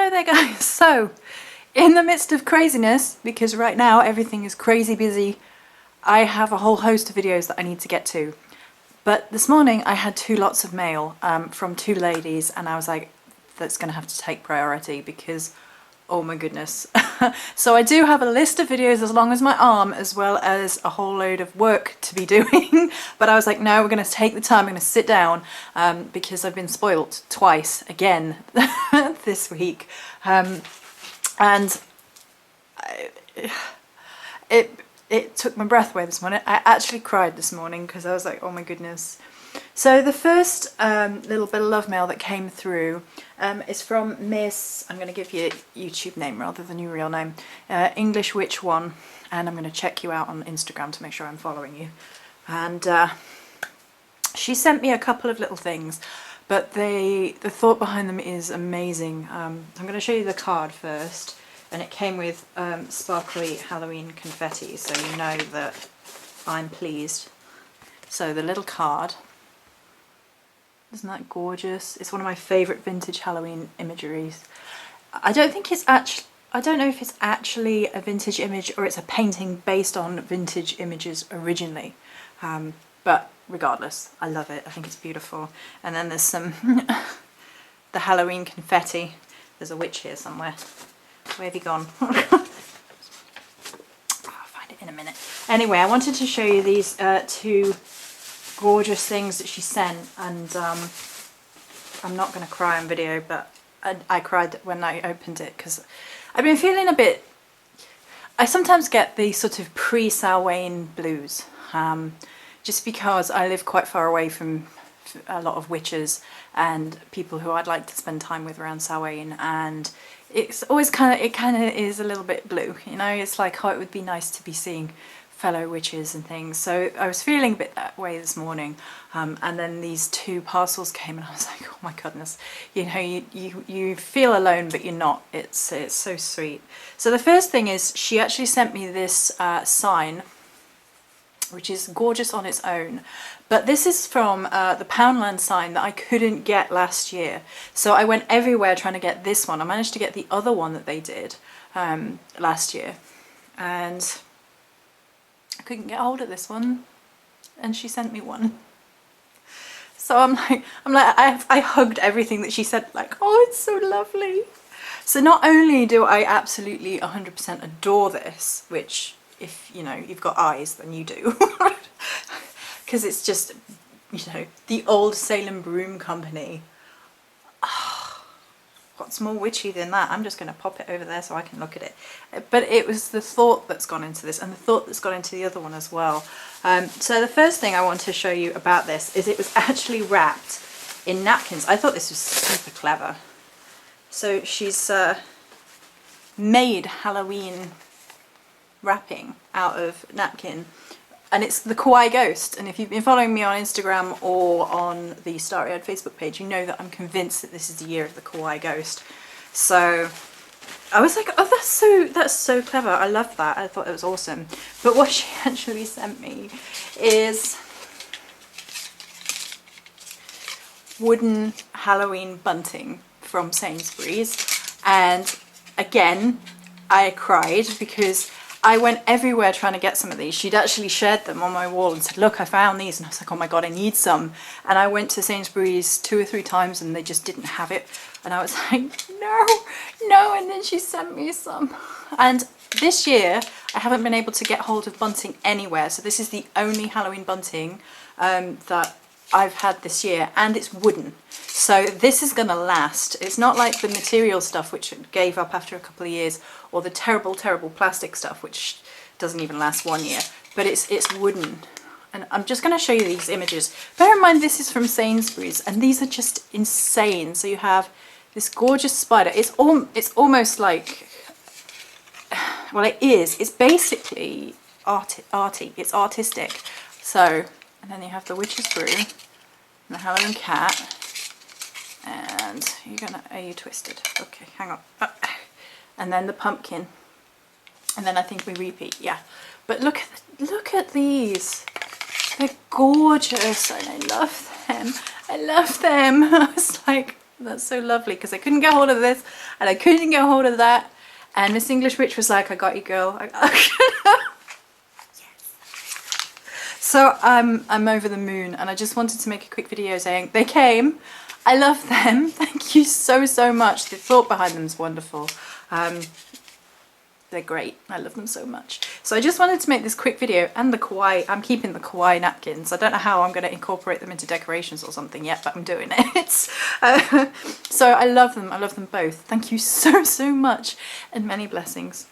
Hello there guys. So in the midst of craziness, because right now everything is crazy busy, I have a whole host of videos that I need to get to. But this morning I had two lots of mail from two ladies, and I was like, that's gonna have to take priority because oh my goodness. So I do have a list of videos as long as my arm, as well as a whole load of work to be doing. But I was like, no, we're going to take the time, we're going to sit down, because I've been spoilt twice again this week. And it took my breath away this morning. I actually cried this morning because I was like, oh my goodness. So the first little bit of love mail that came through is from Miss, I'm going to give you a YouTube name rather than your real name, Englishwitch1, and I'm going to check you out on Instagram to make sure I'm following you. And she sent me a couple of little things, but the thought behind them is amazing. I'm going to show you the card first, and it came with sparkly Halloween confetti, so you know that I'm pleased. So the little card. Isn't that gorgeous? It's one of my favourite vintage Halloween imageries. I don't know if it's actually a vintage image or it's a painting based on vintage images originally. But regardless, I love it. I think it's beautiful. And then there's some the Halloween confetti. There's a witch here somewhere. Where have you gone? I'll find it in a minute. Anyway, I wanted to show you these two gorgeous things that she sent, and I'm not going to cry on video, but I cried when I opened it because I've been feeling a bit, I sometimes get the sort of pre-Samhain blues, just because I live quite far away from a lot of witches and people who I'd like to spend time with around Samhain, and it's always it kind of is a little bit blue, you know. It's like, oh, it would be nice to be seeing fellow witches and things. So I was feeling a bit that way this morning, and then these two parcels came and I was like, oh my goodness, you know, you feel alone but you're not. It's so sweet. So the first thing is she actually sent me this sign, which is gorgeous on its own, but this is from the Poundland sign that I couldn't get last year, so I went everywhere trying to get this one. I managed to get the other one that they did last year, and I couldn't get hold of this one, and she sent me one. So I'm like I hugged everything that she said, like, oh, it's so lovely. So not only do I absolutely 100% adore this, which, if you know you've got eyes, then you do, because it's just, you know, the old Salem Broom Company. What's more witchy than that? I'm just going to pop it over there so I can look at it. But it was the thought that's gone into this, and the thought that's gone into the other one as well. So the first thing I want to show you about this is it was actually wrapped in napkins. I thought this was super clever. So she's made Halloween wrapping out of napkin, and it's the Kawaii Ghost. And if you've been following me on Instagram or on the Starry Eyed Facebook page, you know that I'm convinced that this is the year of the Kawaii Ghost. So I was like, oh, that's so clever. I love that. I thought it was awesome. But what she actually sent me is wooden Halloween bunting from Sainsbury's. And again, I cried because I went everywhere trying to get some of these. She'd actually shared them on my wall and said, look, I found these. And I was like, oh my God, I need some. And I went to Sainsbury's 2 or 3 times and they just didn't have it. And I was like, no. And then she sent me some. And this year, I haven't been able to get hold of bunting anywhere. So this is the only Halloween bunting that I've had this year. And it's wooden. So this is going to last. It's not like the material stuff, which gave up after a couple of years, or the terrible, terrible plastic stuff, which doesn't even last 1 year. But it's wooden. And I'm just going to show you these images. Bear in mind, this is from Sainsbury's, and these are just insane. So you have this gorgeous spider. It's almost like, well, it is. It's basically arty. It's artistic. So, and then you have the witch's brew, and the Halloween cat. And are you twisted? Okay, hang on. And then the pumpkin, and then I think we repeat. Yeah, but look at these. They're gorgeous, and I love them. I was like, That's so lovely, because I couldn't get hold of this and I couldn't get hold of that. And Miss English Witch was like, I got you, girl. So I'm over the moon, and I just wanted to make a quick video saying they came. I love them. Thank you so, so much. The thought behind them is wonderful. They're great. I love them so much. So I just wanted to make this quick video, and the kawaii. I'm keeping the kawaii napkins. I don't know how I'm going to incorporate them into decorations or something yet, but I'm doing it. So I love them. I love them both. Thank you so, so much, and many blessings.